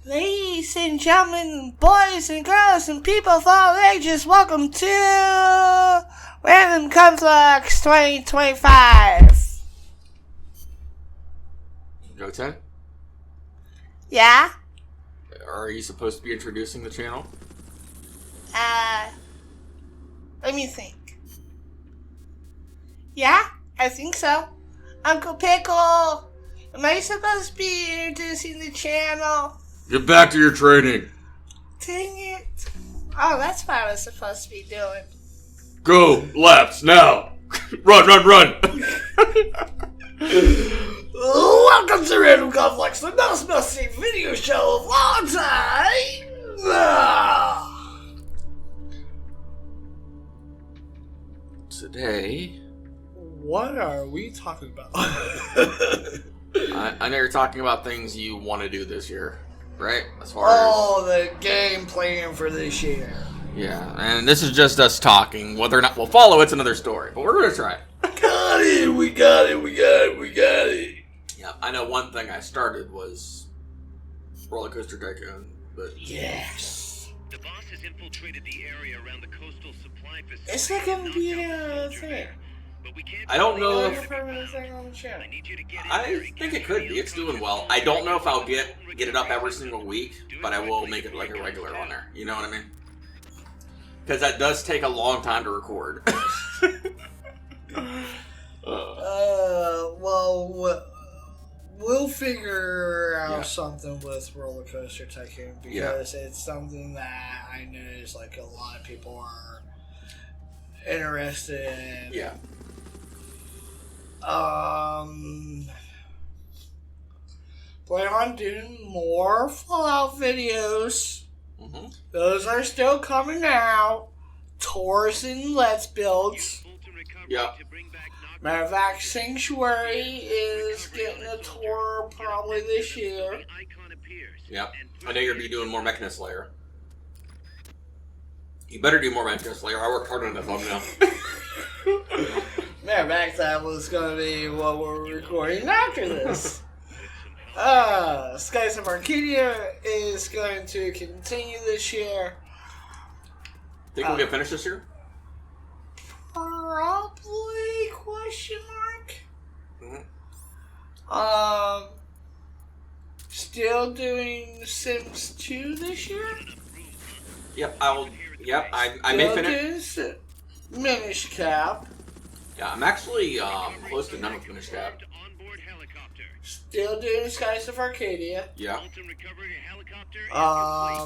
Ladies and gentlemen, boys and girls, and people of all ages, welcome to Random Conflux 2025. Go-Ten? Yeah? Are you supposed to be introducing the channel? Let me think. Yeah, I think so. Uncle Pickle, am I supposed to be introducing the channel? Get back to your training. Dang it. Oh, that's what I was supposed to be doing. Go, laps, now. Run. Welcome to Random Conflux, the most must-see video show of all time. Today, What are we talking about? I know you're talking about things you want to do this year, right? As far the game plan for this year. Yeah, and this is just us talking. Whether or not we'll follow, it's another story. But we're gonna try. We got it. Yeah, I know one thing I started was Roller Coaster Tycoon, but Yes. The boss has infiltrated the area around the coastal supply facility. Is that gonna be a thing? But we can't I don't know Like if a permanent thing on the channel. I need you to get in I there and think get it could be. real It's doing well. control. I don't know if I'll get it up every single week, but I will make it like a regular on there. You know what I mean? Because that does take a long time to record. We'll figure out Yeah. something with Roller Coaster Tycoon because it's something that I notice like a lot of people are interested in. Yeah. Plan on doing more Fallout videos. Mm-hmm. Those are still coming out. Tours and Let's Builds. Fulton recovery Yeah. to bring back knocked Matter of fact, Sanctuary is getting a tour probably this year. The icon appears. Yep. And I know you're gonna be doing more Mechanist Slayer. You better do more Mechanist Slayer. I worked hard on the thumbnail. Matter of fact, that was going to be what we're recording after this. Skies of Arcadia is going to continue this year. Think we'll get finished this year? Probably, question mark. Mm-hmm. Still doing Sims 2 this year. Yep, I may Still finish. doing Minish Cap. Yeah, I'm actually close to done with Finish Cap. onboard helicopter. Still doing Skies of Arcadia. Yeah. Fulton recovery helicopter is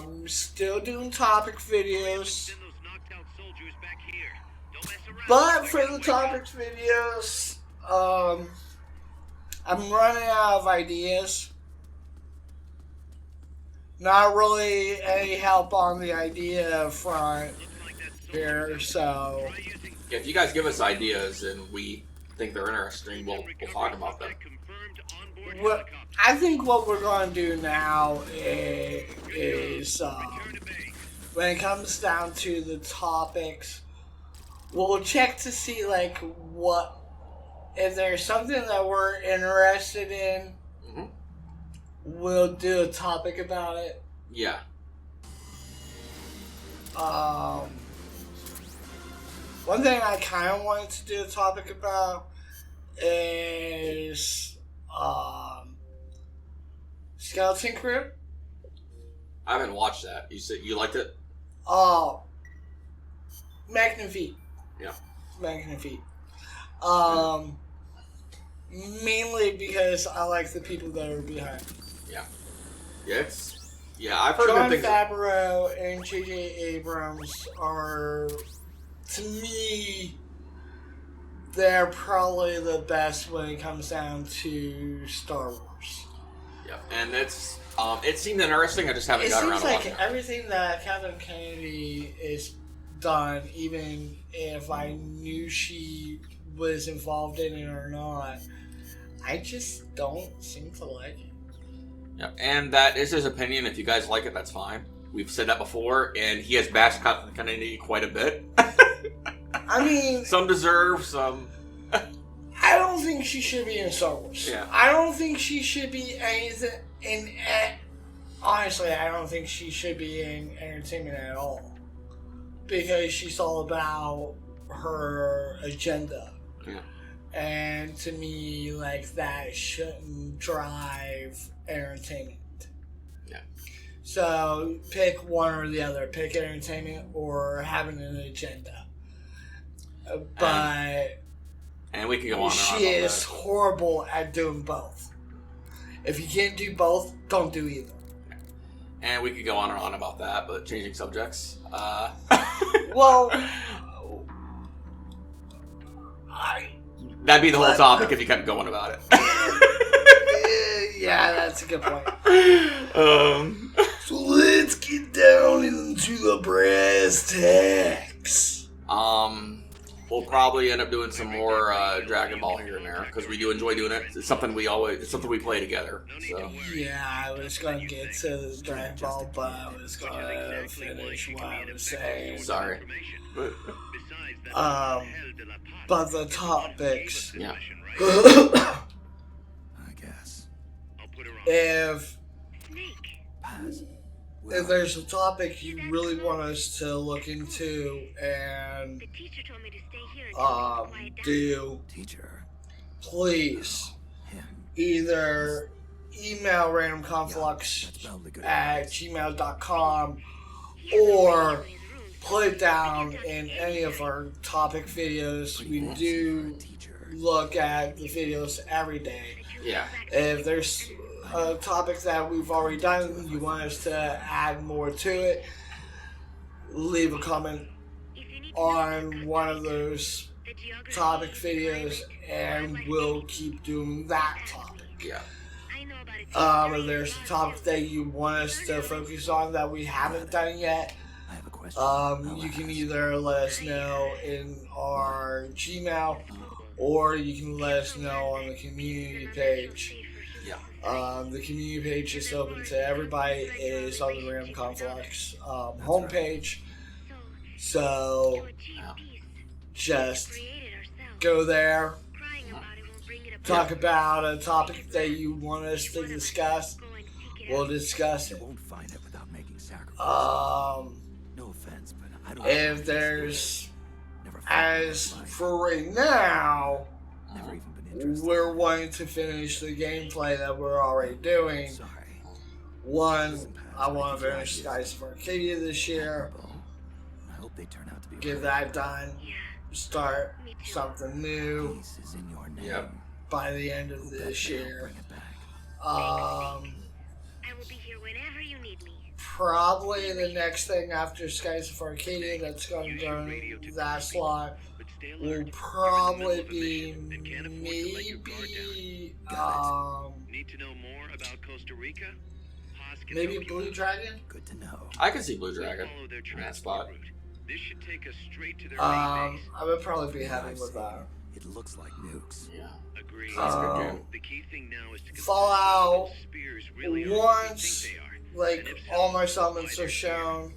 complete. Still doing topic videos. Send those knocked out soldiers back here. Don't mess around. But for the topics videos, I'm running out of ideas. Not really any help on the idea front here, so Yeah, if you guys give us ideas and we think they're interesting, we'll talk about them. Confirmed onboard what I think what we're going to do now is when it comes down to the topics, we'll check to see like what if there's something that we're interested in. Mm-hmm. We'll do a topic about it. Yeah. One thing I kind of wanted to do a topic about is Skeleton Crew. I haven't watched that. You said you liked it? Magnifique. Yeah. Magnifique. Mainly because I like the people that are behind. Yeah, I've heard Jon good things. Favreau and J.J. Abrams are, to me, they're probably the best when it comes down to Star Wars. Yeah, and it's it seemed interesting. I just haven't It got around seems to like watching it. everything that Kathleen Kennedy is done, even if I knew she was involved in it or not, I just don't seem to like it. Yeah, and that is his opinion. If you guys like it, that's fine. We've said that before, and he has bashed Kathleen Kennedy quite a bit. I mean, Some deserve, some. I don't think she should be in Star Wars. Yeah. I don't think she should be anything in honestly, I don't think she should be in entertainment at all. Because she's all about her agenda. Yeah. And to me, like, that shouldn't drive entertainment. Yeah. So pick one or the other. Pick entertainment or having an agenda. But and we can go on and on she about is that. horrible at doing both. If you can't do both, don't do either. And we could go on and on about that, but changing subjects. Well, that'd be the whole topic if you kept going about it. yeah, that's a good point. So let's get down into the brass tacks. We'll probably end up doing some more Dragon Ball here and there because we do enjoy doing it. It's something we play together. So yeah, I was going to get to the Dragon Ball, but I was going to finish what I was saying. Sorry. But the topics. Yeah. I guess. If there's a topic you really want us to look into and do, please either email randomconflux@gmail.com or put it down in any of our topic videos. We do look at the videos every day. Yeah. If there's a topic that we've already done, you want us to add more to it, leave a comment on one of those topic videos and we'll keep doing that topic. Yeah. If there's a topic that you want us to focus on that we haven't done yet, you can either let us know in our Gmail or you can let us know on the community page. Yeah. The community page is open to everybody. It is on the Random Conflux homepage. So just go there, talk about a topic that you want us to discuss. We'll discuss it. If there's, as for right now, we're wanting to finish the gameplay that we're already doing. One, I want to finish Skies of Arcadia this year. Get that done. Start something new. Yep. By the end of this year. Probably the next thing after Skies of Arcadia that's going to go in that slot will probably be maybe Blue Dragon. Good to know. I can see Blue Dragon in that spot. This should take us straight to their I would probably be happy with that. It looks like nukes. Yeah. Agreed. The key thing now is to Fallout really once, like, all my summons are shown,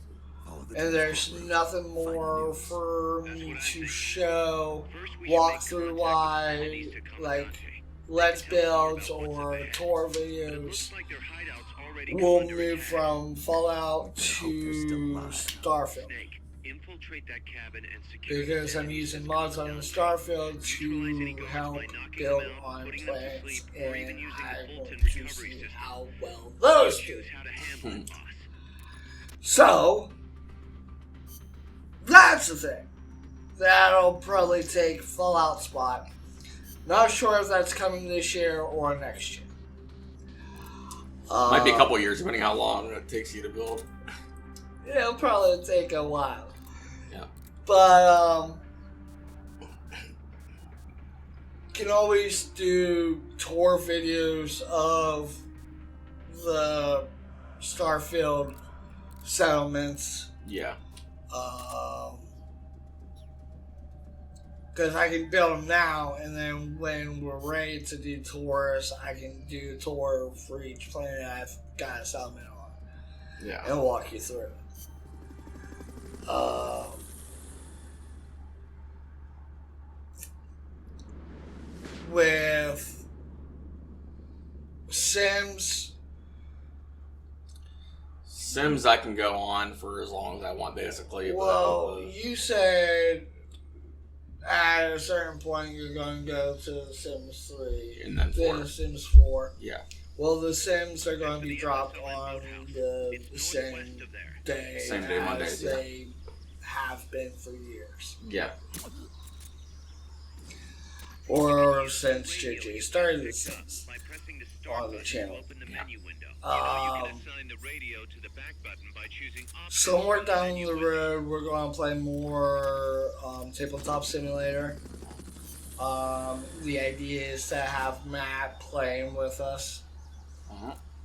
and there's nothing more for me to show walkthrough wise, like Let's Builds or tour videos. We'll move from Fallout to Starfield. Because I'm using mods on Starfield to help build on planets, and I want to see how well those do. So, that's the thing. That'll probably take Fallout spot. Not sure if that's coming this year or next year. Might be a couple years, depending how long it takes you to build. It'll probably take a while. Yeah. But, can always do tour videos of the Starfield settlements. Yeah. Because I can build them now, and then when we're ready to do tours, I can do a tour for each planet I've got a settlement on. Yeah. And walk you through it. With Sims, Sims I can go on for as long as I want, basically. Well, you said at a certain point you're going to go to Sims 3. And then 4. Sims 4. Yeah. Well, the Sims are going to be dropped on the same day, Mondays, they have been for years. Yeah. Or since JJ started the Sims on the channel. Somewhere down the road, we're going to play more Tabletop Simulator. The idea is to have Matt playing with us.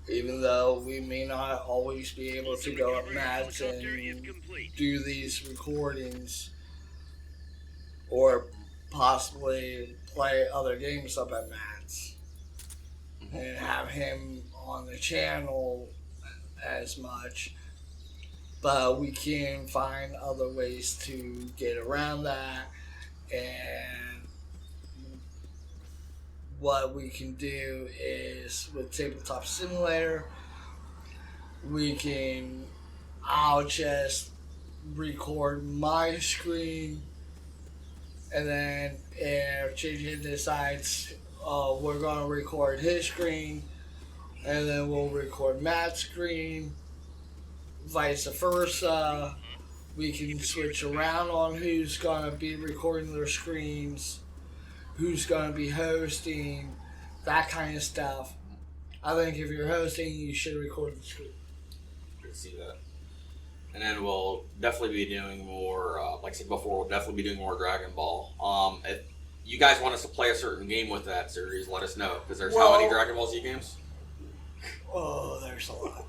Even though we may not always be able to go up Matt's and do these recordings. Or possibly play other games up at Matt's. And have him on the channel as much. But we can find other ways to get around that. And what we can do is with Tabletop Simulator, I'll just record my screen, and then if JJ decides we're going to record his screen, and then we'll record Matt's screen, vice versa. We can switch around on who's going to be recording their screens, who's going to be hosting, that kind of stuff. I think if you're hosting, you should record the screen. I can see that. And then we'll definitely be doing more, like I said before, we'll definitely be doing more Dragon Ball. If you guys want us to play a certain game with that series, let us know. Because there's how many Dragon Ball Z games? Oh, there's a lot.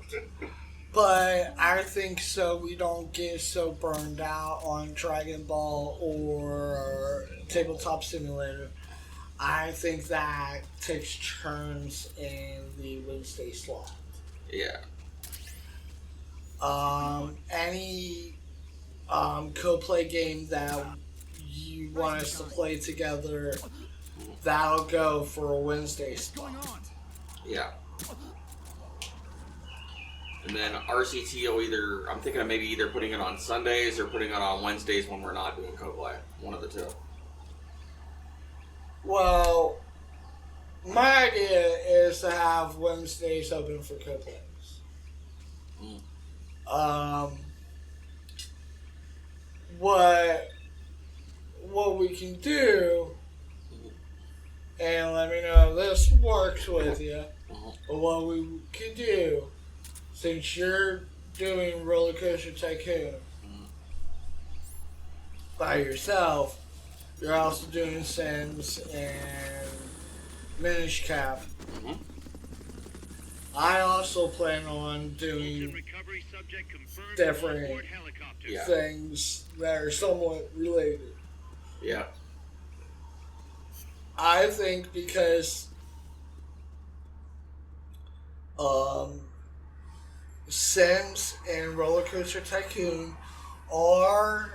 But I think so we don't get so burned out on Dragon Ball or Tabletop Simulator. I think that takes turns in the Wednesday slot. Yeah. Any co-play game that you want us to play together, that'll go for a Wednesday slot. Yeah. And then RCT will I'm thinking of maybe either putting it on Sundays or putting it on Wednesdays when we're not doing co-play. One of the two. Well, my idea is to have Wednesdays open for co-plays. What we can do, and let me know if this works with you, but what we can do, since you're doing Roller Coaster Tycoon by yourself, you're also doing Sims and Minish Cap. I also plan on doing different things that are somewhat related. Yeah. I think because Sims and Roller Coaster Tycoon are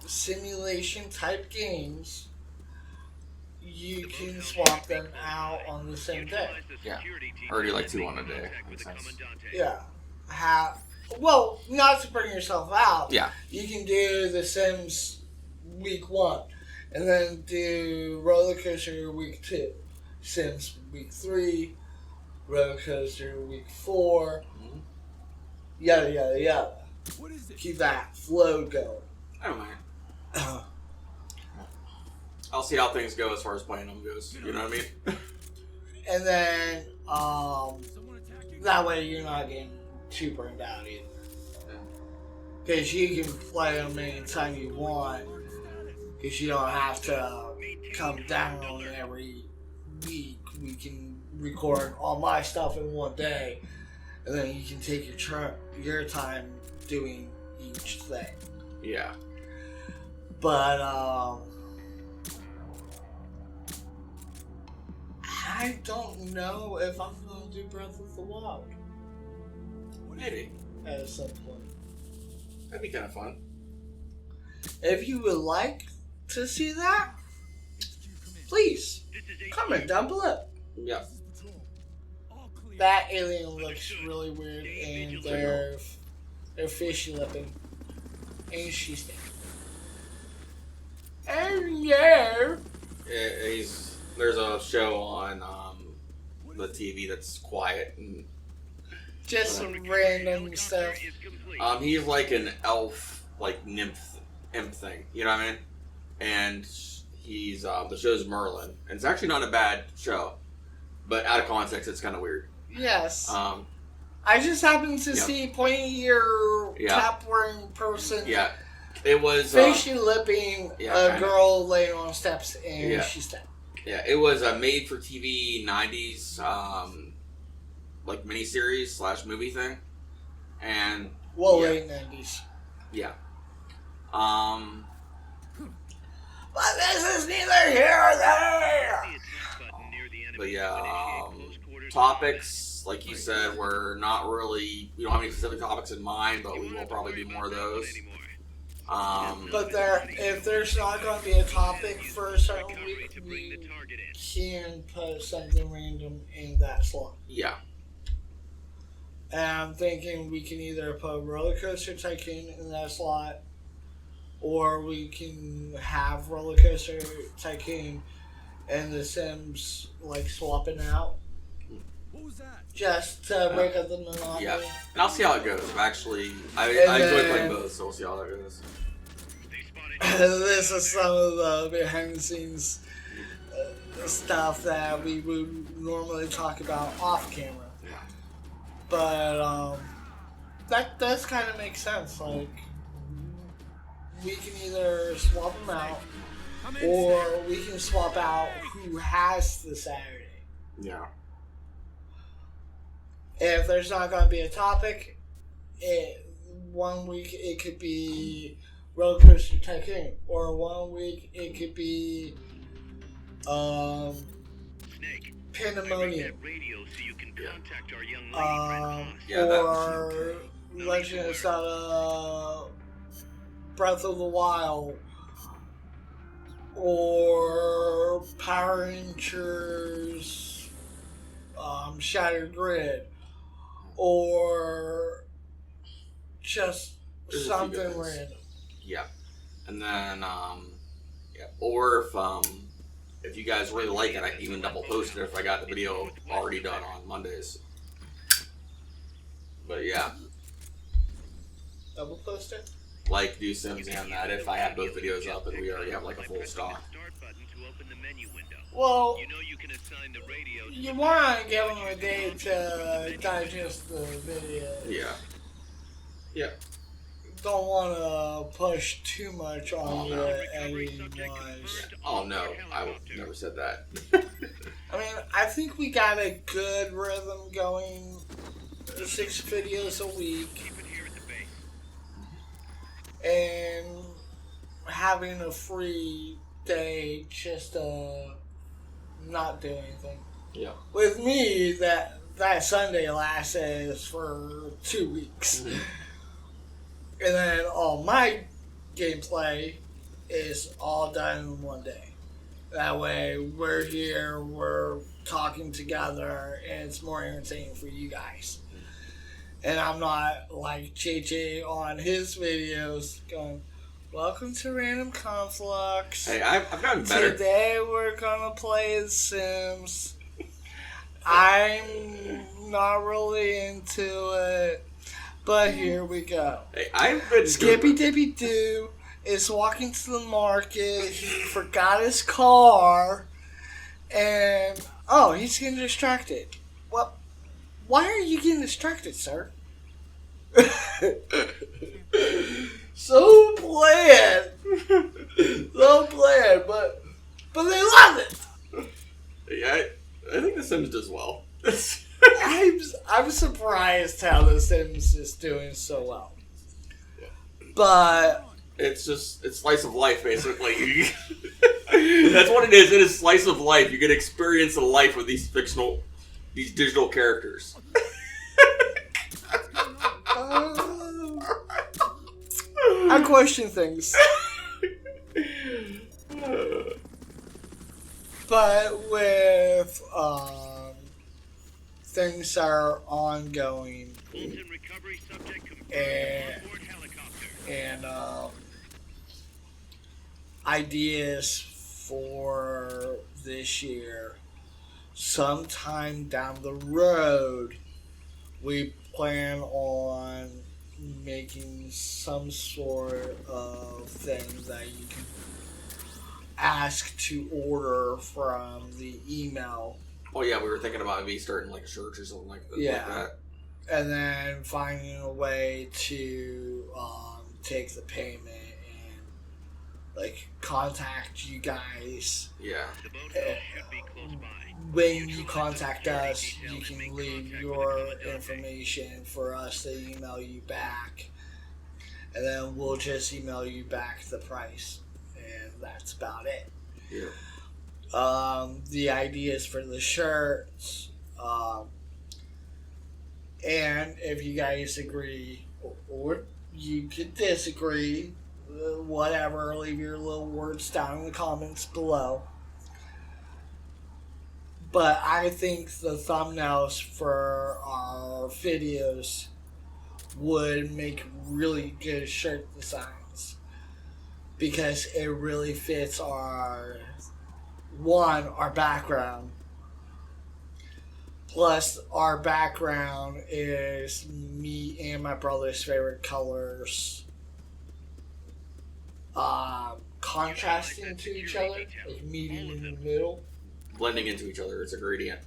simulation type games, you can swap them out on the same day. Yeah. Already like 2 on a day. Makes sense. Yeah. Well, not to bring yourself out. Yeah. You can do the Sims week 1, and then do Roller Coaster week 2, Sims week 3, Roller Coaster week 4, yada yada yada. Keep that flow going. I don't mind. I'll see how things go as far as playing them goes. You know what I mean? And then, that way you're not getting too burned out either. Because you can play them anytime you want. Because you don't have to come down every week. We can record all my stuff in one day. And then you can take your time doing each thing. Yeah. But, I don't know if I'm going to do Breath of the Wild. Maybe. At some point. That'd be kind of fun. If you would like to see that, please comment down below. Yeah. That alien looks really weird, and They're fishy lipping. And she's dead. And yeah. There's a show on the TV that's quiet and Just some random stuff. he's like an elf, like nymph, imp thing. You know what I mean? And he's the show's Merlin, and it's actually not a bad show, but out of context, it's kind of weird. Yes. I just happened to see pointy ear cap wearing person. Yeah, it was fishy lipping a girl laying on steps, and she's dead. Yeah, it was a made for TV '90s like miniseries / movie thing, and late '90s. Yeah. But this is neither here or there. But topics, like you said, we're not really. We don't have any specific topics in mind, but we will probably do more of those. But if there's not going to be a topic for a certain week, we can put something random in that slot. Yeah. And I'm thinking we can either put Roller Coaster Tycoon in that slot, or we can have Roller Coaster Tycoon and The Sims like swapping out. What was that? Just to break up the monotony. Yeah, and I'll see how it goes. Actually, I enjoy playing both, so we'll see how that goes. This is some of the behind the scenes stuff that we would normally talk about off camera. Yeah. But that does kind of make sense. Like, we can either swap them out, or we can swap out who has the Saturday. Yeah. If there's not going to be a topic, 1 week it could be Roller Coaster Tycoon, or 1 week it could be Pandemonium, or Legend of Zelda Breath of the Wild, or Power Rangers Shattered Grid, or just something random. Yeah, and then or if you guys really like it, I can even double post it if I got the video already done on Mondays. But yeah, Double post it? like do Sims and that if I have both videos up and we already have like a full stock. Well, you want to give them a day to digest the video. Yeah. Yeah. Don't want to push too much on you editing-wise. Oh no, I never said that. I mean, I think we got a good rhythm going. 6 videos a week. And having a free day just to not do anything. Yeah. With me, that Sunday lasts for 2 weeks. Mm-hmm. And then all my gameplay is all done in 1 day. That way, we're here, we're talking together, and it's more entertaining for you guys. And I'm not like JJ on his videos going, "Welcome to Random Conflux. Hey, I've gotten better. Today we're gonna play The Sims." I'm not really into it, but here we go. Hey, I've been Skippy Dippy Doo is walking to the market. He forgot his car, and he's getting distracted. What? Why are you getting distracted, sir? So bland, but they love it. Yeah, I think The Sims does well. I'm surprised how The Sims is doing so well. But it's slice of life, basically. That's what it is. It is slice of life. You get experience of life with these digital characters. I question things. But with things that are ongoing, and ideas for this year. Sometime down the road, we plan on making some sort of thing that you can ask to order from the email. Oh yeah, we were thinking about maybe starting like a church or something like Yeah. that. And then finding a way to take the payment and like contact you guys. Yeah. When you contact us, you can leave your information for us to email you back, and then we'll just email you back the price, and that's about it. Yeah. The ideas for the shirts, and if you guys agree or you could disagree, whatever, leave your little words down in the comments below. But I think the thumbnails for our videos would make really good shirt designs because it really fits our background. Plus, our background is me and my brother's favorite colors contrasting to each other, like meeting in the middle. Blending into each other. It's a gradient.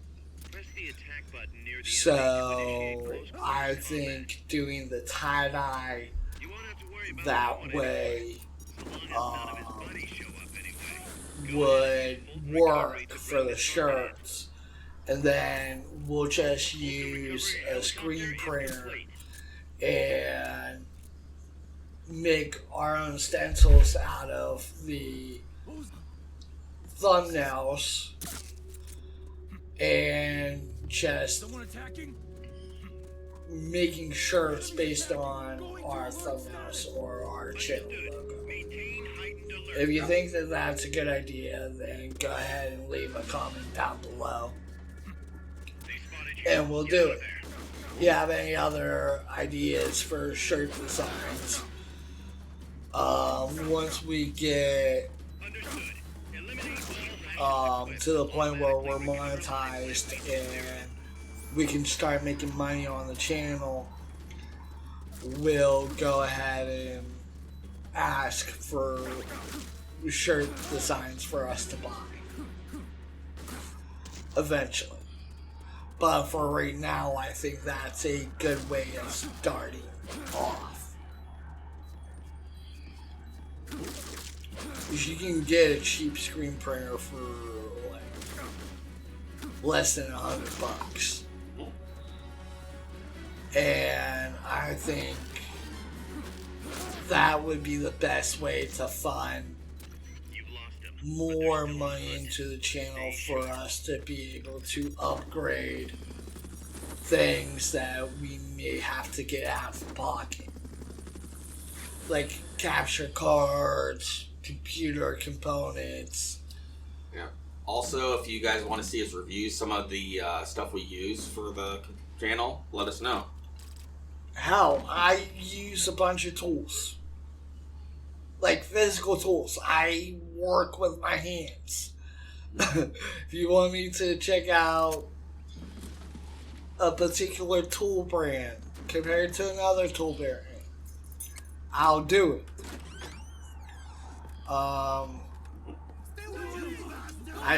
So I think doing the tie-dye that way would work for the shirts. And then we'll just use a screen printer and make our own stencils out of the thumbnails and just making shirts based on our thumbnails or our channel logo. If you think that that's a good idea, then go ahead and leave a comment down below and we'll do it. If you have any other ideas for shirt designs, once we get to the point where we're monetized and we can start making money on the channel, we'll go ahead and ask for shirt designs for us to buy eventually. But for right now, I think that's a good way of starting off. You can get a cheap screen printer for like less than $100. And I think that would be the best way to fund more money into the channel for us to be able to upgrade things that we may have to get out of pocket. Like capture cards, computer components. Yeah. Also, if you guys want to see us review some of the stuff we use for the channel, let us know. Hell, I use a bunch of tools. Like physical tools. I work with my hands. If you want me to check out a particular tool brand compared to another tool brand, I'll do it. I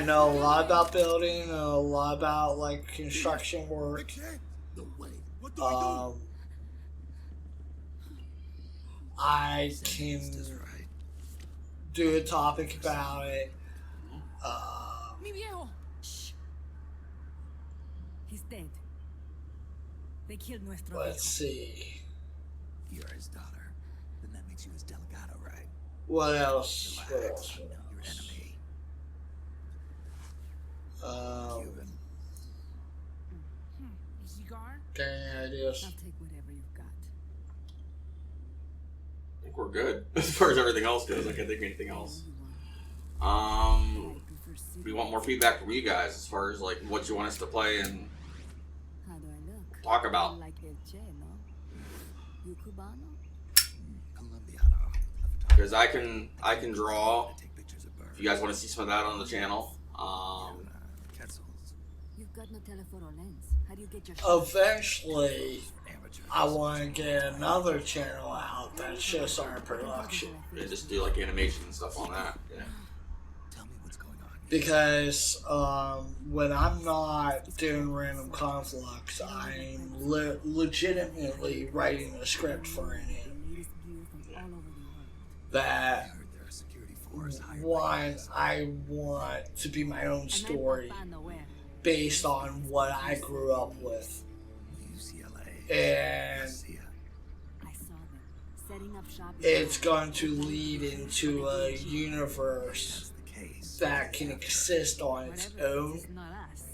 know a lot about building and a lot about like construction work. I can do a topic about it. Mi viejo. Shh. He's dead. They killed nuestro Let's viejo. see. You're his daughter. Then that makes you his delegado, right? What else? What Relax. else? Your enemy. Cuban. A cigar? Got any ideas? I'll take whatever you've got. I think we're good as far as everything else goes. I can't think of anything else. We want more feedback from you guys as far as like what you want us to play and How do I look? talk about. Like El Che, no? You Cubano? Colombiano. Because I can draw. Take pictures of birds. If you guys want to see some of that on the channel, Quetzals. You've got no telephoto lens. How do you get your Eventually, Amateurs. I want to get another channel out that's just our production. yeah, just do like animation and stuff on that. Yeah. Tell me what's going on. Because when I'm not doing random conflux, I'm legitimately writing a script for it. latest gear from all over the world? That I heard there are security force hired by one, I want to be my own story And I'm Papa Noel. based on what I grew up with. UCLA. And I saw them setting up shop. it's going to lead into a universe That's the case. that can exist on its Whatever it is, own, it's not us.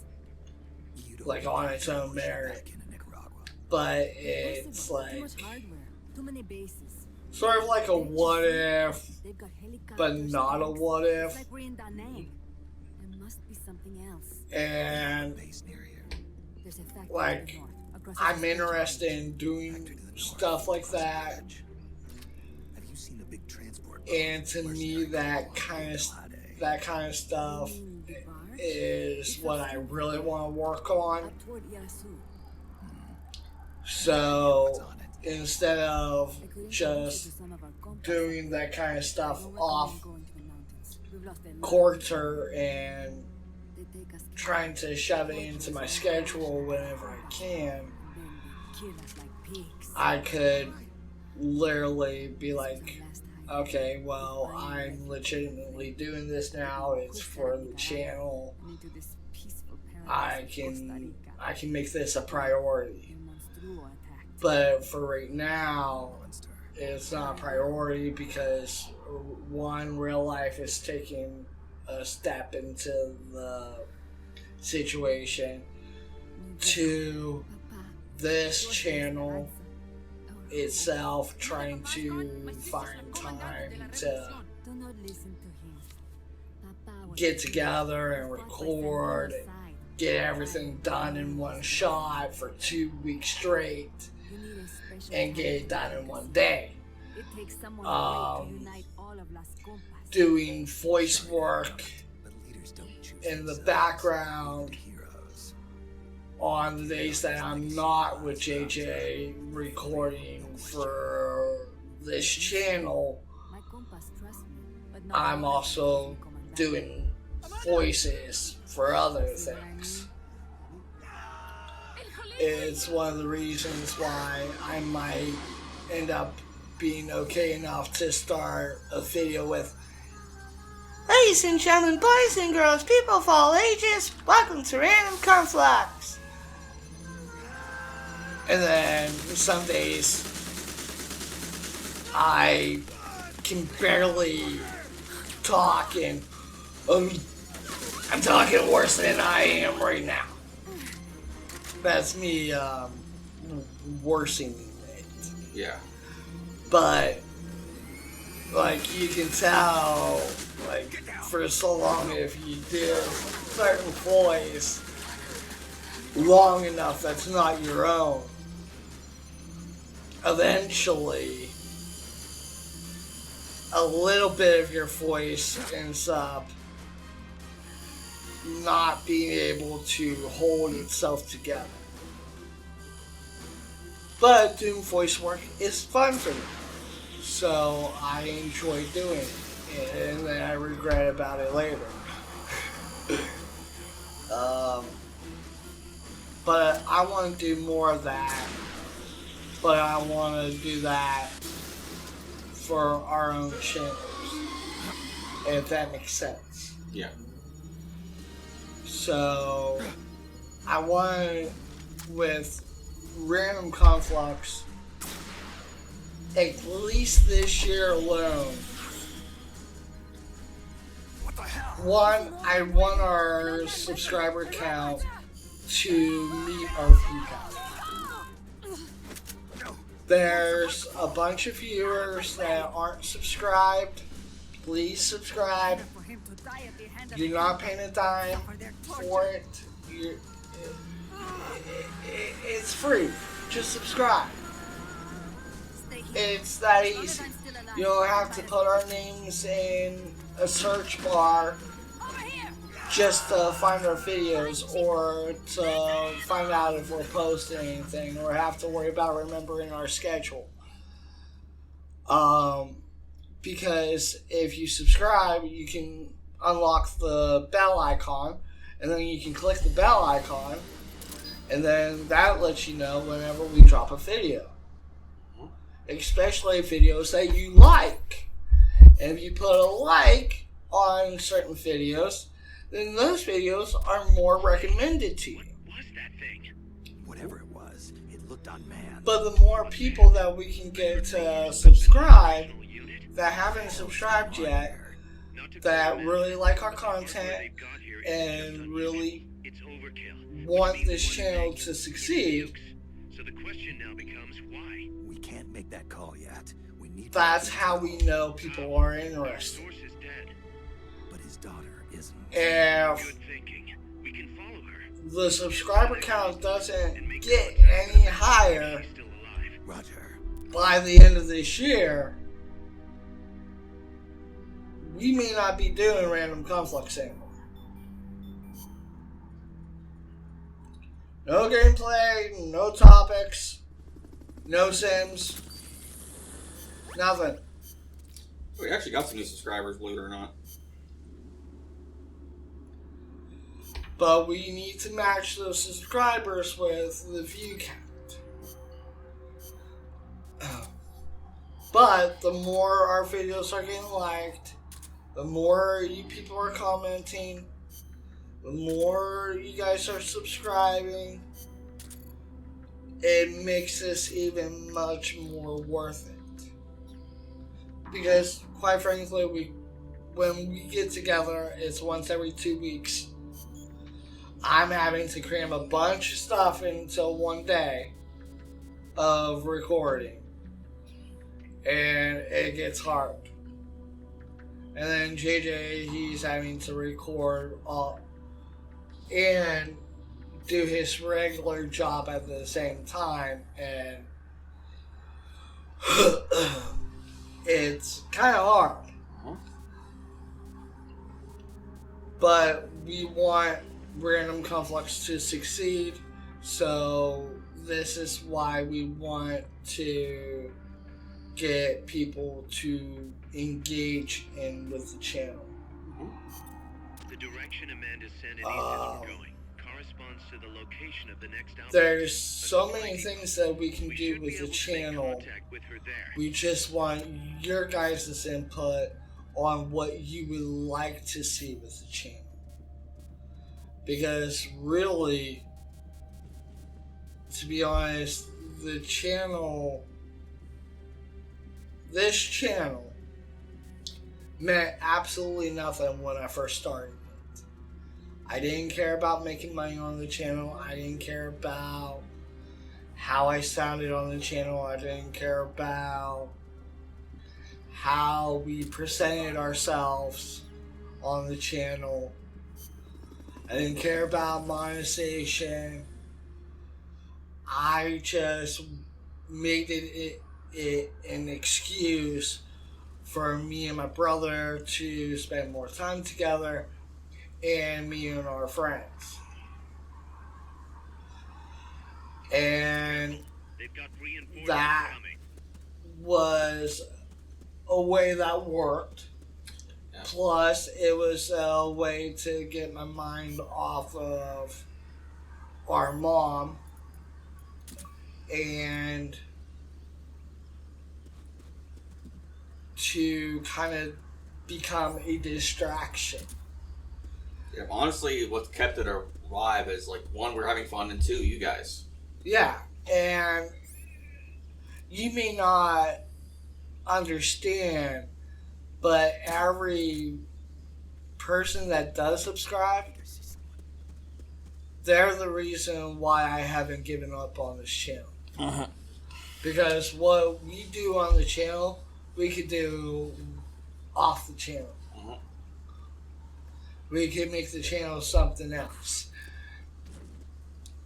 You don't like think on they its own push merit. back in Nicaragua. But First it's of all, too like much hardware, too many bases. sort of like a what if, They've got helicopters, but not a tanks. what It's if. like we're in Da Nang. There must be something else. And Base near here. There's a factory like, to the north, across I'm the interested in doing Factory to the north, stuff like across the that. bridge. Have you seen a big transport boat? And to me, that kind of stuff is what I really want to work on. Up toward Yarasu. So on it? instead of I could introduce you just to some of our compas. doing that kind of stuff Don't off recommend going to the mountains. We've lost a lot. quarter and They take us trying to shove it into my schedule whenever I can, and then they kill us like pigs. I could literally be This is like, our last hide. okay, well, I'm legitimately doing this now. It's for the channel. And into this peaceful I paradise of Costa can Rica. make this a priority. The Monstruo attacked. But for right now, Monster. it's not a priority because one, real life is taking a step into the situation. Two, Papa, this your channel esperanza. itself trying to find time to Do not listen to him. Papa was get together and fought by record and Samuel's side. get everything done in one shot for 2 weeks straight You need a special and get it hand. done in one day. It takes someone Um, great to unite all of Las Compas. Doing voice work But leaders don't choose in the themselves. background Heroes. on the days that I'm not with JJ recording for this channel. My compas trust me, but not I'm all of also them, Comandante. doing voices for other things. It's one of the reasons why I might end up being okay enough to start a video with ladies and gentlemen, boys and girls, people of all ages, welcome to Random Conflux. And then some days I can barely talk and I'm talking worse than I am right now. That's me worsening it. Yeah. But like you can tell, like for so long, if you do certain voice long enough that's not your own, eventually a little bit of your voice ends up not being able to hold itself together. But doing voice work is fun for me, so I enjoy doing it, and then I regret about it later. But I want to do more of that, but I want to do that for our own channels, if that makes sense. Yeah. So I want, with Random Conflux, at least this year alone, one, I want our subscriber count to meet our view count. There's a bunch of viewers that aren't subscribed. Please subscribe. For him to die at the hand of You're not paying a dime for their for it. It's free. Just subscribe. It's that easy. You don't have to put our names in a search bar just to find our videos or to find out if we're posting anything or have to worry about remembering our schedule. Because if you subscribe, you can unlock the bell icon, and then you can click the bell icon, and then that lets you know whenever we drop a video. Especially videos that you like. And if you put a like on certain videos, then those videos are more recommended to you. What was that thing? Whatever it was, it looked unmanned. But the more people that we can get to subscribe that haven't subscribed yet, that really like our content and really want this channel to succeed, So the question now becomes why? We can't make that call yet. We need. that's how we know people are interested. Source is dead. But his daughter isn't. If Good thinking. We can follow her. the subscriber count doesn't get any higher She's still alive. Roger. by the end of this year, we may not be doing random Conflux anymore. No gameplay, no topics, no sims, nothing. We actually got some new subscribers, believe it or not. But we need to match those subscribers with the view count. But the more our videos are getting liked, the more you people are commenting, the more you guys are subscribing, it makes this even much more worth it. Because, quite frankly, when we get together, it's once every 2 weeks. I'm having to cram a bunch of stuff into one day of recording. And it gets hard. And then JJ, he's having to record and do his regular job at the same time. And it's kind of hard. But we want Random Conflux to succeed, so this is why we want to get people to engage in with the channel. The direction Amanda's sending is going corresponds to the location of the next outpost. There's so many things that we can do with the channel. With her there. We just want your guys' input on what you would like to see with the channel. Because really, to be honest, this channel meant absolutely nothing when I first started it. I didn't care about making money on the channel. I didn't care about how I sounded on the channel. I didn't care about how we presented ourselves on the channel. I didn't care about monetization. I just made it an excuse for me and my brother to spend more time together, and me and our friends. And They've got reinforcements that coming. was a way that worked. Yeah. Plus, it was a way to get my mind off of our mom and to kind of become a distraction. Yeah, honestly, what kept it alive is, like, one, we're having fun, and two, you guys. Yeah, and you may not understand, but every person that does subscribe, they're the reason why I haven't given up on this channel. Because what we do on the channel, we could do off the channel. We could make the channel something else.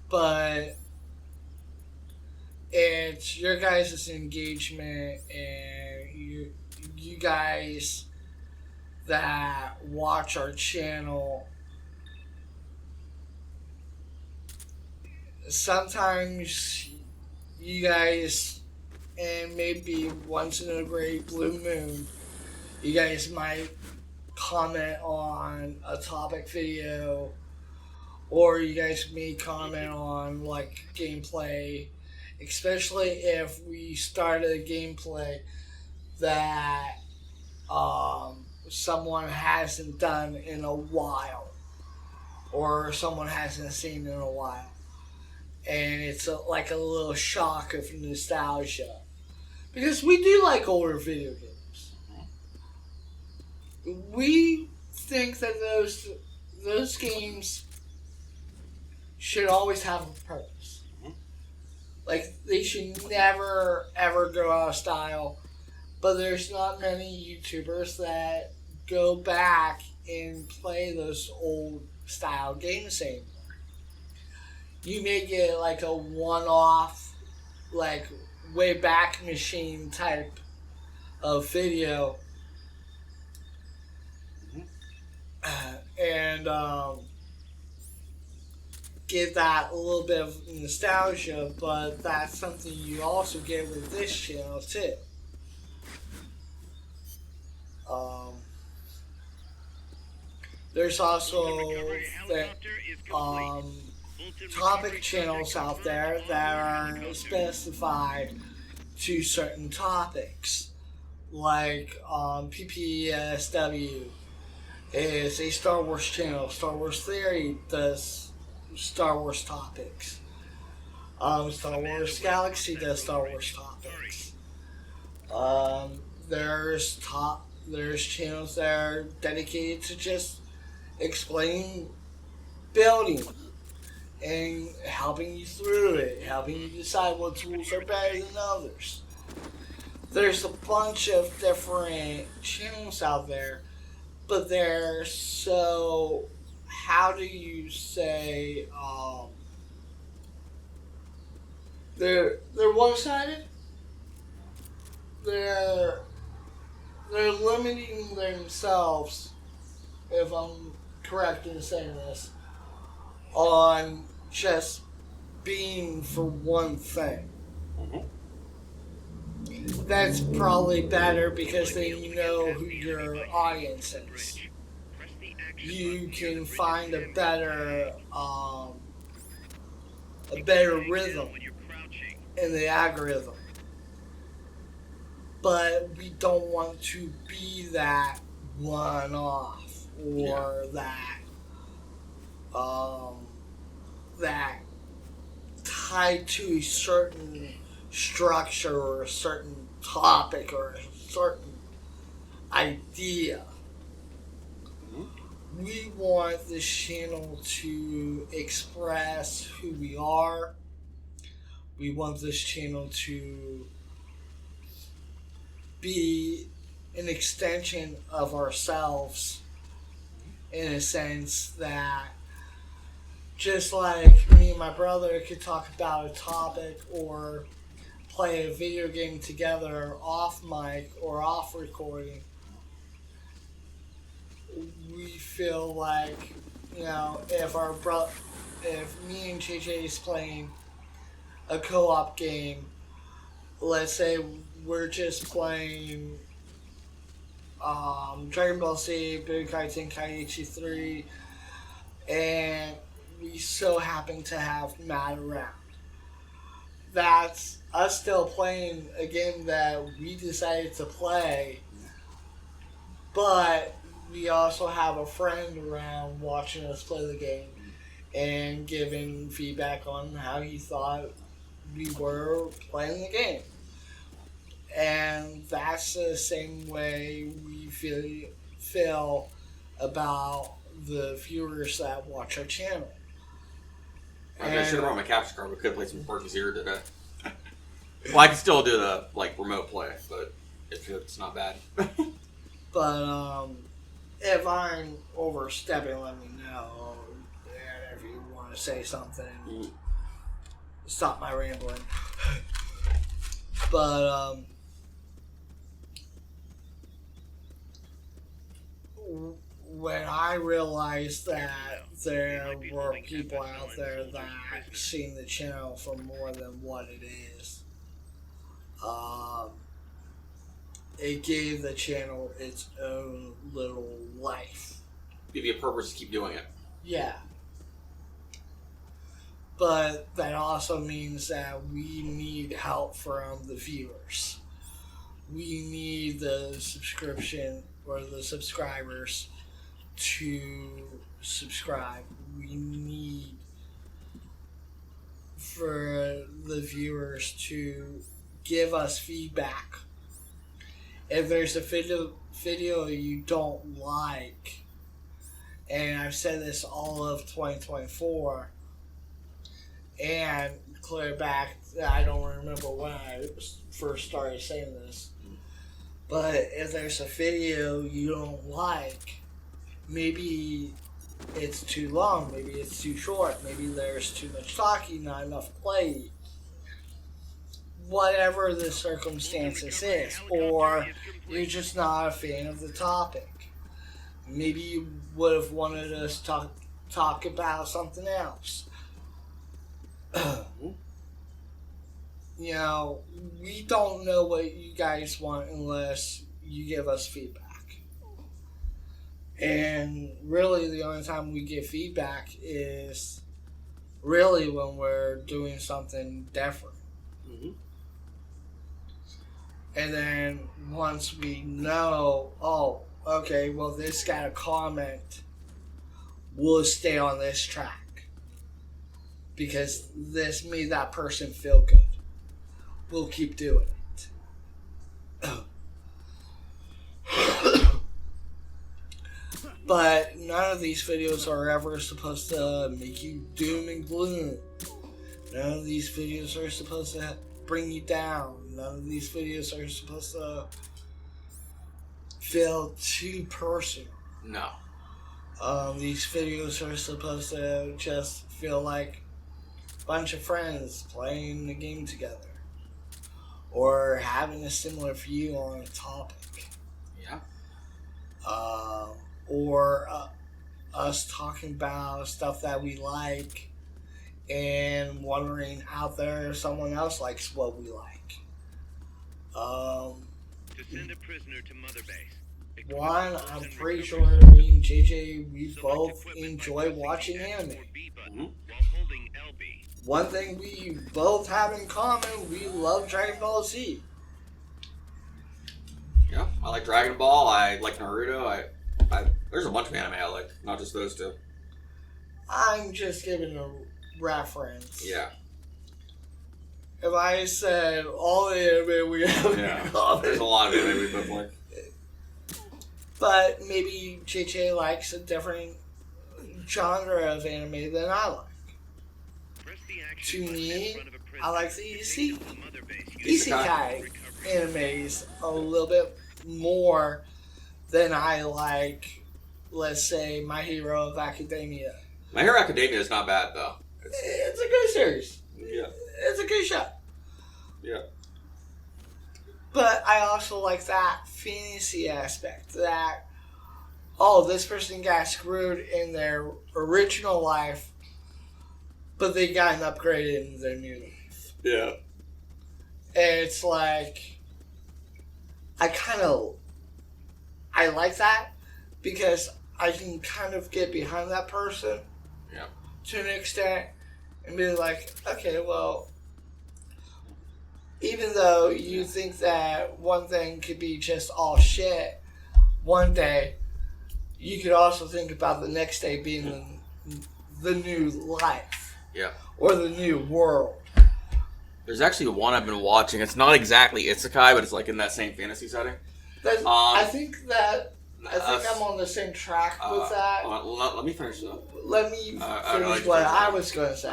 But it's your guys' engagement and you guys that watch our channel. Sometimes you guys, and maybe once in a great blue moon, you guys might comment on a topic video, or you guys may comment on like gameplay, especially if we started a gameplay that someone hasn't done in a while, or someone hasn't seen in a while. And it's like a little shock of nostalgia. Because we do like older video games. We think that those games should always have a purpose. Like, they should never, ever go out of style. But there's not many YouTubers that go back and play those old style games anymore. You may get like a one-off, like way back machine type of video, and get that a little bit of nostalgia. But that's something you also get with this channel too. There's also that topic channels out there that are specified to certain topics, like PPSW is a Star Wars channel. Star Wars Theory does Star Wars topics. Star Wars Galaxy does Star Wars topics. There's channels that are dedicated to just explaining building and helping you through it, helping you decide what tools are better than others. There's a bunch of different channels out there, but they're so, how do you say, they're one-sided. They're limiting themselves, if I'm correct in saying this, on just being for one thing. That's probably better because then you know who your audience is. You can find a better rhythm in the algorithm. But we don't want to be that one-off or that tied to a certain structure or a certain topic or a certain idea. We want this channel to express who we are. We want this channel to be an extension of ourselves, in a sense that just like me and my brother could talk about a topic or play a video game together off mic or off recording, we feel like, you know, if me and JJ is playing a co-op game, let's say we're just playing Dragon Ball Z, Budokai Tenkaichi 3, and we so happen to have Matt around. That's us still playing a game that we decided to play, but we also have a friend around watching us play the game and giving feedback on how he thought we were playing the game. And that's the same way we feel about the viewers that watch our channel. I should have brought my capture card. We could play some Porky Zero today. Well, I can still do the remote play, but it's not bad. But if I'm overstepping, let me know. And if you want to say something, stop my rambling. But when I realized that there were people out there that seen the channel for more than what it is, it gave the channel its own little life. Give you a purpose to keep doing it. Yeah. But that also means that we need help from the viewers. We need the subscription or the subscribers to subscribe. We need for the viewers to give us feedback. If there's a video you don't like, and I've said this all of 2024, and clear back, I don't remember when I first started saying this, but if there's a video you don't like, maybe it's too long, maybe it's too short, maybe there's too much talking, not enough play, whatever the circumstances is, or you're just not a fan of the topic. Maybe you would have wanted us to talk about something else. You know, we don't know what you guys want unless you give us feedback. And really the only time we get feedback is really when we're doing something different. Mm-hmm. And then once we know, oh, okay, well, this got a comment, we'll stay on this track. Because this made that person feel good. We'll keep doing it. But none of these videos are ever supposed to make you doom and gloom. None of these videos are supposed to bring you down. None of these videos are supposed to feel too personal. No. These videos are supposed to just feel like a bunch of friends playing the game together. Or having a similar view on a topic. Yeah. Or us talking about stuff that we like and wondering out there if someone else likes what we like. To send a prisoner to Mother Base. One, I'm pretty sure me and JJ, we both enjoy watching anime. Mm-hmm. One thing we both have in common, we love Dragon Ball Z. Yeah, I like Dragon Ball. I like Naruto. There's a bunch of anime I like, not just those two. I'm just giving a reference. Yeah. If I said all the anime we have in common, there's a lot of anime we both like. But maybe JJ likes a different genre of anime than I like. To me, I like the isekai animes a little bit more than I like, let's say, My Hero of Academia. My Hero Academia is not bad, though. It's a good series. Yeah. It's a good show. Yeah. But I also like that fantasy aspect that, oh, this person got screwed in their original life, but they got an upgrade in their new life. Yeah. And it's like, I like that because I can kind of get behind that person to an extent and be like, okay, well, even though you think that one thing could be just all shit one day, you could also think about the next day being the new life. Yeah. Or the new world. There's actually one I've been watching. It's not exactly isekai, but it's like in that same fantasy setting. I think I'm on the same track with that. Let me finish though. Let me finish what I was going to say.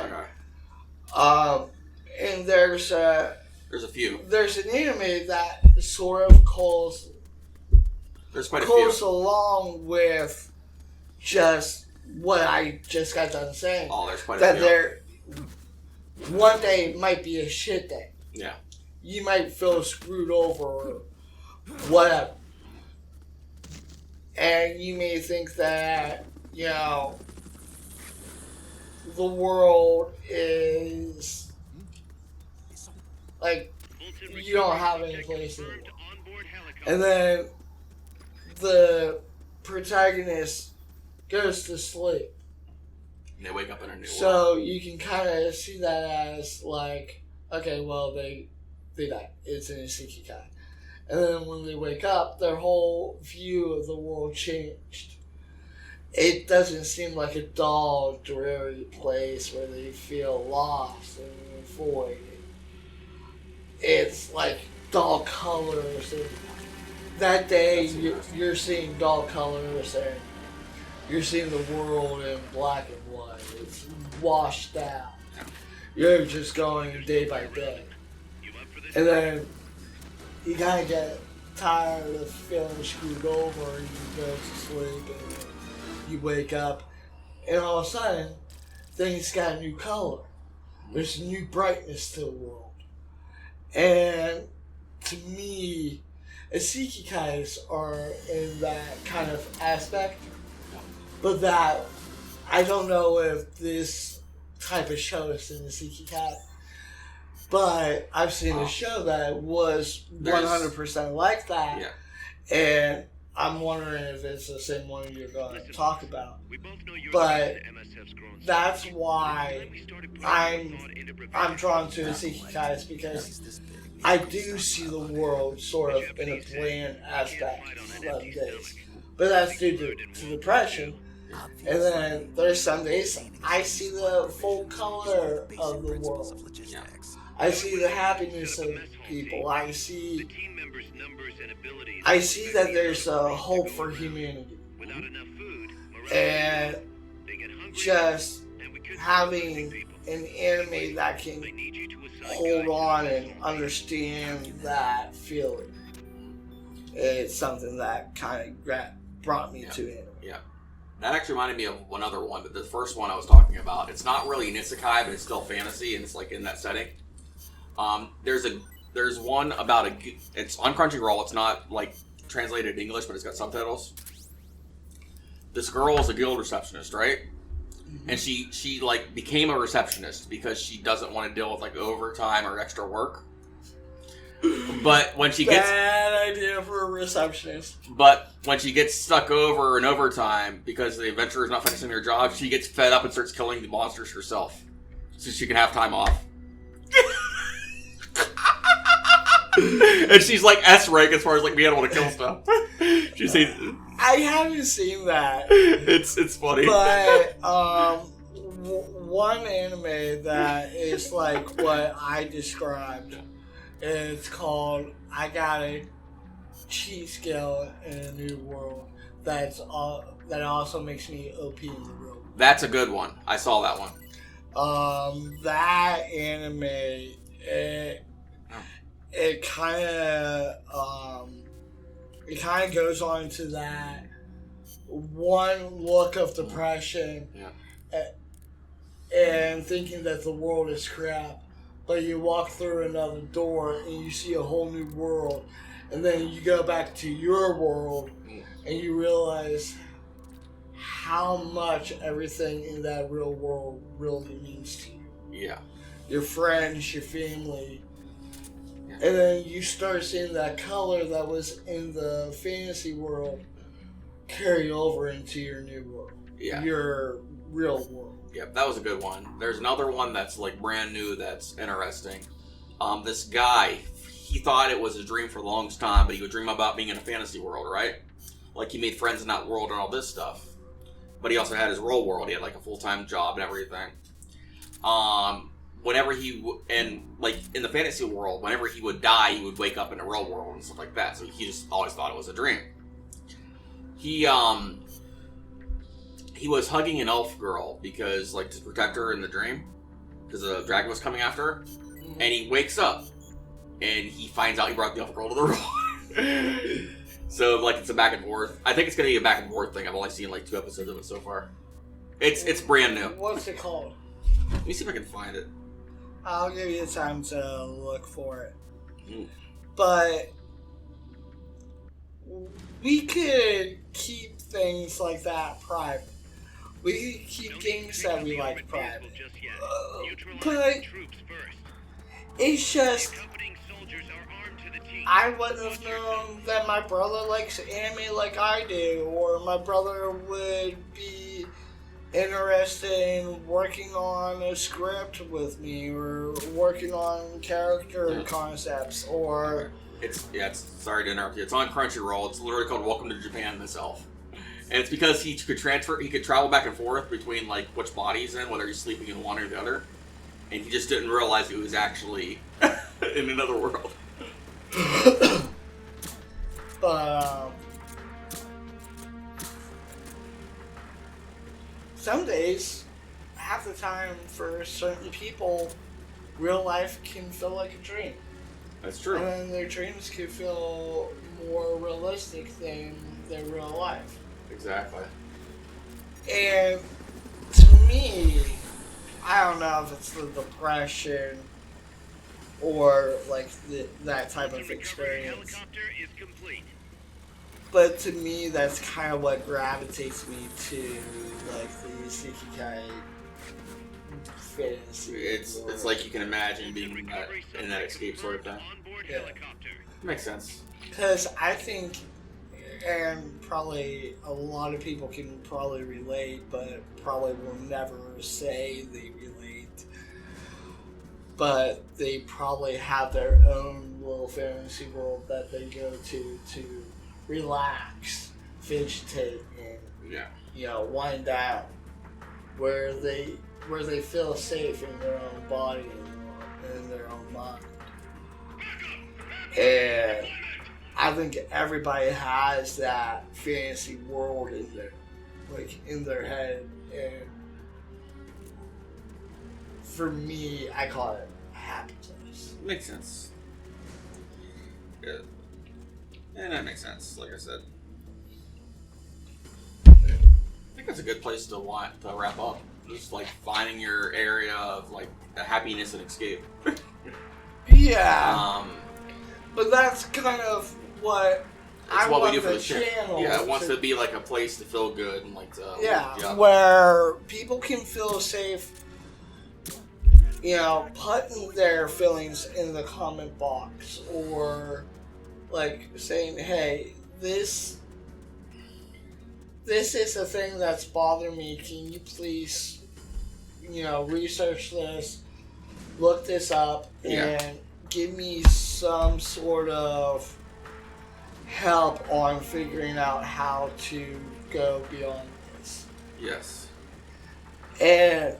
Okay. And there's a few. There's an anime that sort of calls along with just what I just got done saying. Oh, there's quite a that few. there one day might be a shit day. Yeah. you might feel screwed over or whatever. And you may think that, the world is like you don't have any place anymore. And then the protagonist goes to sleep. And they wake up in a new world. So you can kind of see that as like, okay, well, they died. It's an isekai. And then when they wake up, their whole view of the world changed. It doesn't seem like a dull, dreary place where they feel lost and void. It's like dull colors. And that day, you're seeing dull colors and you're seeing the world in black and white. It's washed out. You're just going day by day. And then you kind of get tired of feeling screwed over and you go to sleep and you wake up and all of a sudden things got a new color. There's a new brightness to the world. And to me, isekais are in that kind of aspect. But that, I don't know if this type of show is an isekai. But I've seen a show that was 100% like that. Yeah. And I'm wondering if it's the same one you're going to talk about. But that's why I'm drawn to isekais, because I do see the world sort of in a bland aspect some days. But that's due to depression. And then there's some days I see the full color of the world. I see the happiness of people. I see that there's a hope for humanity. And just having an anime that can hold on and understand that feeling, it's something that kind of brought me to anime. Yeah. That actually reminded me of another one, but the first one I was talking about, it's not really an isekai, but it's still fantasy, and it's like in that setting. There's one about it's on Crunchyroll. It's not like translated in English, but it's got subtitles. This girl is a guild receptionist, right? Mm-hmm. And she like became a receptionist because she doesn't want to deal with like overtime or extra work. But when she gets bad idea for a receptionist. But when she gets stuck over in overtime because the adventurer is not finishing their job, she gets fed up and starts killing the monsters herself, so she can have time off. And she's like S rank as far as like being able to kill stuff. I haven't seen that. It's funny. But one anime that is like what I described. It's called I Got a Cheat Scale in a New World. That also makes me OP in the real world. That's a good one. I saw that one. That anime, it kind of goes on to that one look of depression, and thinking that the world is crap. But you walk through another door and you see a whole new world, and then you go back to your world and you realize how much everything in that real world really means to you. Yeah. Your friends, your family. And then you start seeing that color that was in the fantasy world carry over into your new world. Yeah. Your real world. Yep, that was a good one. There's another one that's like brand new that's interesting. This guy, he thought it was a dream for the longest time, but he would dream about being in a fantasy world, right? Like he made friends in that world and all this stuff. But he also had his real world. He had like a full-time job and everything. Whenever and like in the fantasy world, whenever he would die, he would wake up in the real world and stuff like that. So he just always thought it was a dream. He was hugging an elf girl because, like, to protect her in the dream, because the dragon was coming after her. And he wakes up, and he finds out he brought the elf girl to the room. So, like, it's a back and forth. I think it's going to be a back and forth thing. I've only seen, like, 2 episodes of it so far. It's brand new. What's it called? Let me see if I can find it. I'll give you time to look for it. But we could keep things like that private. We could keep games that we like private. But it's just, I wouldn't have known that my brother likes anime like I do, or my brother would be interested in working on a script with me, or working on character concepts, or... It's sorry to interrupt you. It's on Crunchyroll. It's literally called Welcome to Japan itself. And it's because he could travel back and forth between, like, which body he's in, whether he's sleeping in one or the other. And he just didn't realize it was actually in another world. But, some days, half the time, for certain people, real life can feel like a dream. That's true. And their dreams can feel more realistic than their real life. Exactly. And to me, I don't know if it's the depression or like that type of experience, but to me, that's kind of what gravitates me to like the isekai fantasy. It's like you can imagine being in that escape sort of thing. Yeah. Makes sense. Because I think, and probably a lot of people can probably relate, but probably will never say they relate. But they probably have their own little fantasy world that they go to relax, vegetate, and wind down, where they feel safe in their own body and in their own mind. And I think everybody has that fantasy world in their head, and for me, I call it a happy place. Makes sense. Good. Yeah, that makes sense. Like I said, I think that's a good place to wrap up. Just like finding your area of like happiness and escape. Yeah. But that's kind of what I what want we do for the channel. Yeah, it wants to be like a place to feel good and like to where people can feel safe, putting their feelings in the comment box, or like saying, hey, this is a thing that's bothering me. Can you please, research this, look this up, and give me some sort of help on figuring out how to go beyond this. Yes. And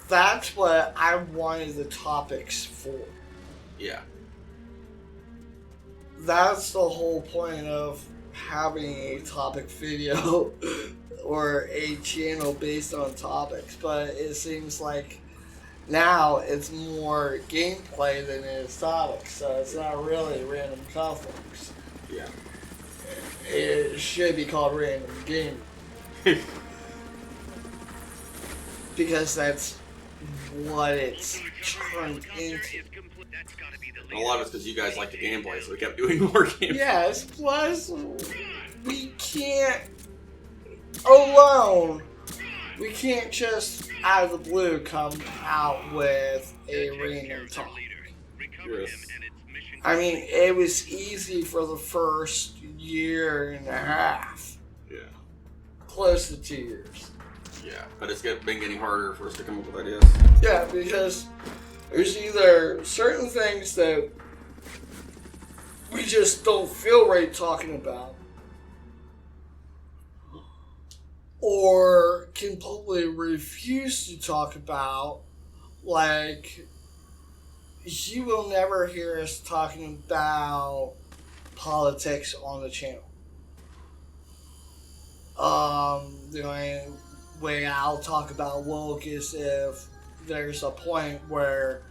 that's what I wanted the topics for. Yeah. That's the whole point of having a topic video or a channel based on topics. But it seems like now it's more gameplay than it is topics, so it's not really random conflicts. Yeah. It should be called random game. Because that's what it's turned into. And a lot of it's because you guys like the gameplay, so we kept doing more gameplay. Yes, plus we can't alone. We can't just out of the blue come out with a random topic. Yes. I mean, it was easy for the first year and a half. Yeah. Close to 2 years. Yeah, but it's been getting harder for us to come up with ideas. Yeah, because there's either certain things that we just don't feel right talking about, or completely refuse to talk about. Like, you will never hear us talking about politics on the channel. The only way I'll talk about woke is if there's a point where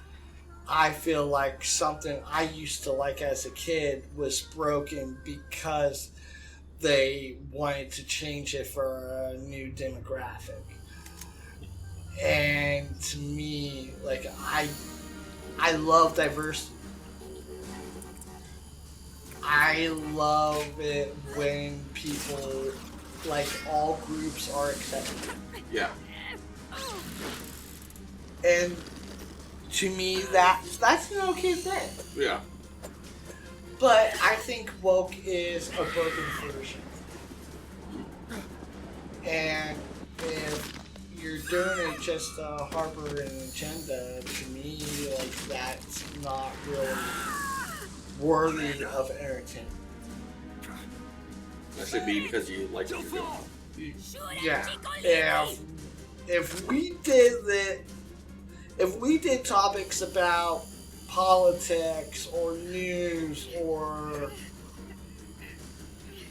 I feel like something I used to like as a kid was broken because they wanted to change it for a new demographic. And to me, like, I love diversity. I love it when people, like, all groups are accepted. Yeah. And to me, that's an okay thing. Yeah. But I think woke is a broken version. And if you're doing it just to harbor an agenda, to me, like, that's not really worthy of entertainment. That should be because you like what you're doing. Yeah. If we did topics about politics or news or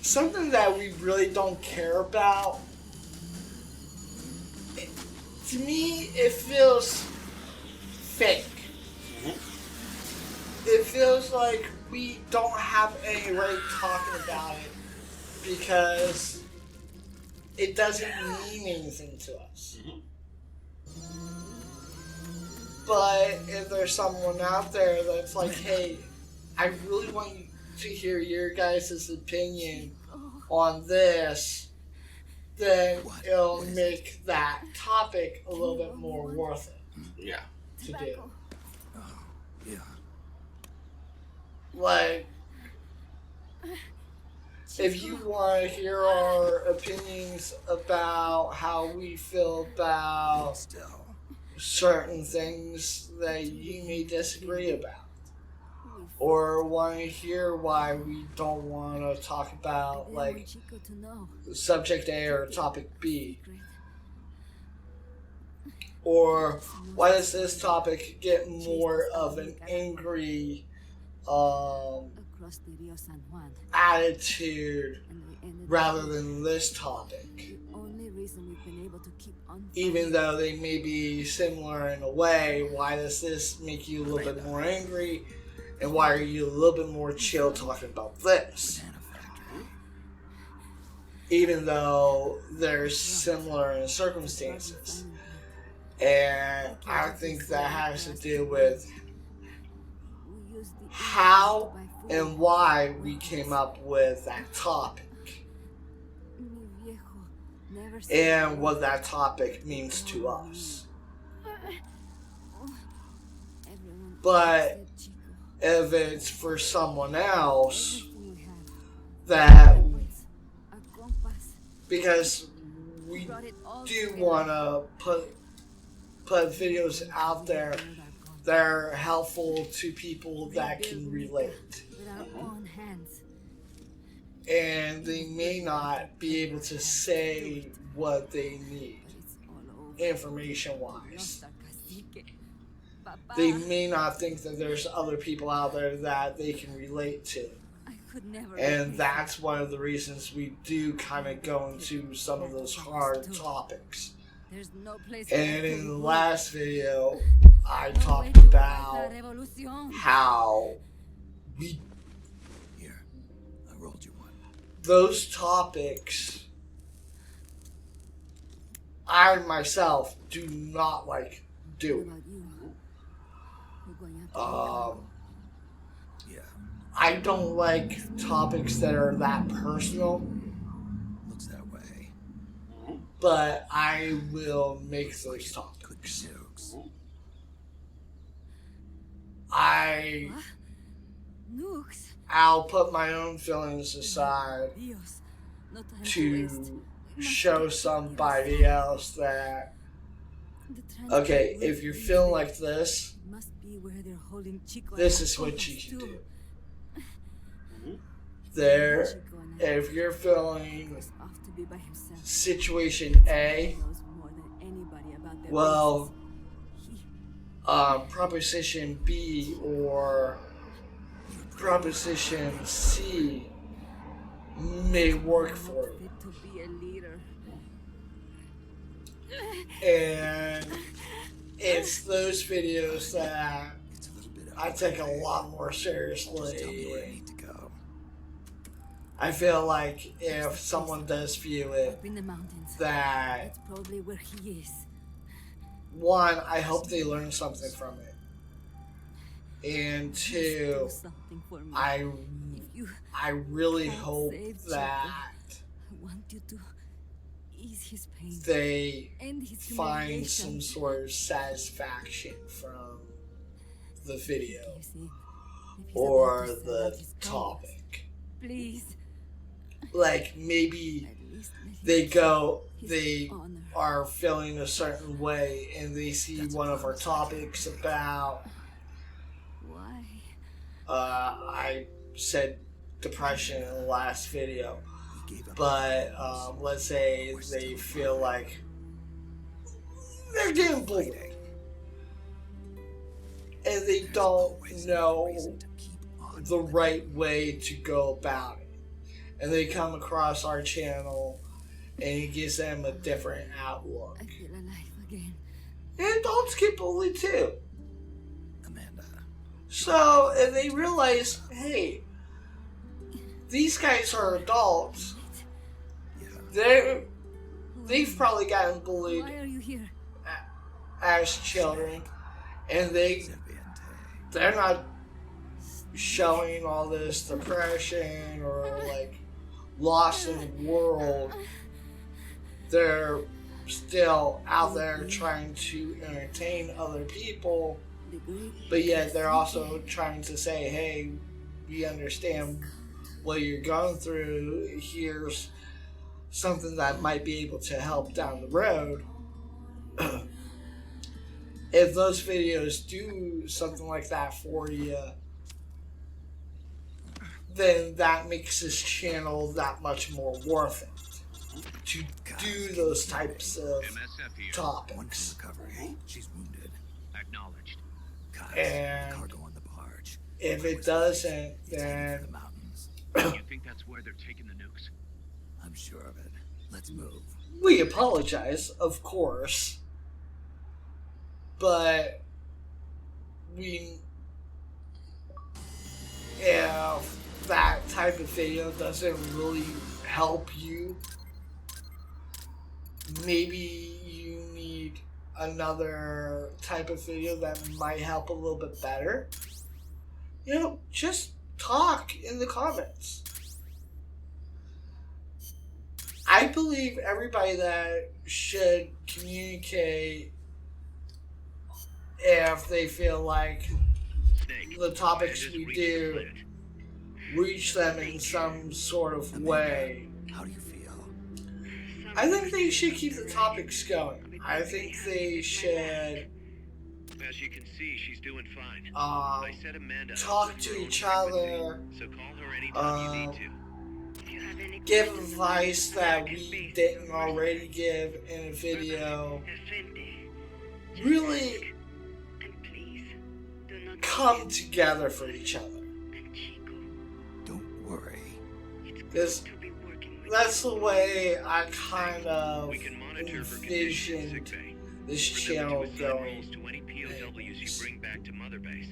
something that we really don't care about, to me, it feels fake. It feels like we don't have any right talking about it because it doesn't mean anything to us. But if there's someone out there that's like, hey, I really want you to hear your guys' opinion on this, then it'll make that topic a little bit more worth it Yeah. to do. Yeah. Like, if you want to hear our opinions about how we feel about Still. certain things that you may disagree about, or want to hear why we don't want to talk about, like, subject A or topic B, or why does this topic get more of an angry attitude rather than this topic, even though they may be similar in a way. Why does this make you a little bit more angry, and why are you a little bit more chill talking about this, even though they're similar in circumstances? And I think that has to do with how and why we came up with that topic and what that topic means to us. But if it's for someone else, that, because we do want to put videos out there that are helpful to people that can relate. And they may not be able to say what they need, information-wise. They may not think that there's other people out there that they can relate to. And that's one of the reasons we do kind of go into some of those hard topics. And in the last video, I talked about how we, Here, I rolled you one. those topics, I myself do not like doing. Yeah. I don't like topics that are that personal, Looks that way. but I will make those topics. Jokes. I'll put my own feelings aside to show somebody else that, okay, if you're feeling like this is what you can do. There, if you're feeling situation A, well, proposition B or proposition C may work for you. And it's those videos that I take a lot more seriously. I feel like if someone does view it, that one, I hope they learn something from it, and two, I I really Can't hope save that I want you to ease his pain. they End his find humiliation. some sort of satisfaction from the video Gives in. If he's or about to sell out the his kindness, topic. please, Like maybe at least let him they go, his they honor. are feeling a certain way and they see That's one a of our promise I can't topics break. about, Why? I said depression in the last video, He gave up. but let's say they feel like they're getting bullied and they There's don't always another know reason to keep on the living. right way to go about it. And they come across our channel and it gives them a different outlook. I feel alive again. And adults get bullied too. Amanda, So, and they realize, hey, these guys are adults. yeah, They've probably gotten bullied Why are you here? as children, and Serpiente. they're not showing all this depression or like lost in the world. They're still out there trying to entertain other people, The great but yet they're also trying to say, hey, we understand what you're going through. Here's something that might be able to help down the road. If those videos do something like that for you, then that makes this channel that much more worth it to do those types of MSF here. One topics. for recovery. She's wounded. Acknowledged. Guys, And cargo on the barge. If Where it was doesn't, It's heading for then the mountains. You think that's where they're taking the nukes? I'm sure of it. Let's move. we apologize, of course. But if that type of video doesn't really help you, maybe you need another type of video that might help a little bit better. Just talk in the comments. I believe everybody that should communicate if they feel like Snake. the topics Just we reach do the planet. reach them in some sort of way. How do you feel? I think they should keep the topics going. I think they should As you can see, she's doing fine. I set Amanda up talk with to her own each frequency, other, so call her anytime you need to. give advice that we didn't already give in a video. Really come together for each other. Don't worry. Because that's the way I kind of We can monitor her condition in envisioned sick bay. this Remember channel to assign roles going. to any POWs you bring back to Mother Base.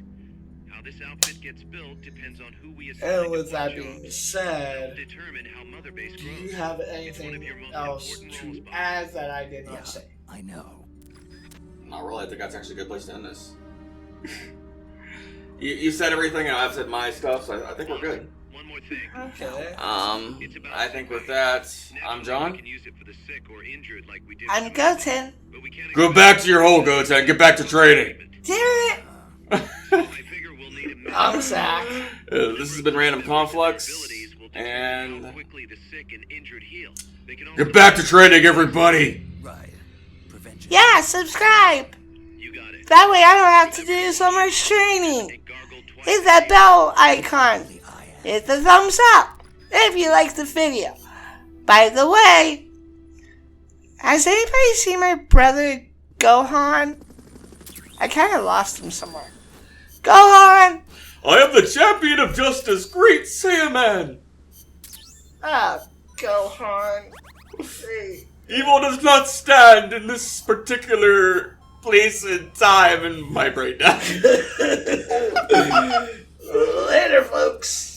How this outfit gets built depends on who we assign And to with what that jobs. being Help said, determine how Mother Base do grows. you have It's one anything of your most else important to roles, Bob. add that I did Yeah, not say? I know. Not really. I think that's actually a good place to end this. you said everything, and I've said my stuff, so I think we're good. One more thing. Okay. It's about I think with that, I'm Naturally, John. We can use it for the sick or injured like we did I'm with Goten. but we can't Go expect back to your hole, Goats, and get back to trading. Damn it! I figure we'll need a minute. I'm Zach. This has been Random Conflux, Abilities will determine how and quickly the sick and injured heal. They can also get back to trading, everybody. Right. Prevention. Yeah, subscribe. You got it. That way I don't have to do so much training. And gargle twice. Hit that bell icon. Only I have. Hit the thumbs up if you liked the video. By the way, has anybody seen my brother Gohan? I kind of lost him somewhere. Gohan! I am the champion of justice, Great Saiyaman. Ah, Gohan. Hey. Evil does not stand in this particular place and time in my brain now. Later, folks.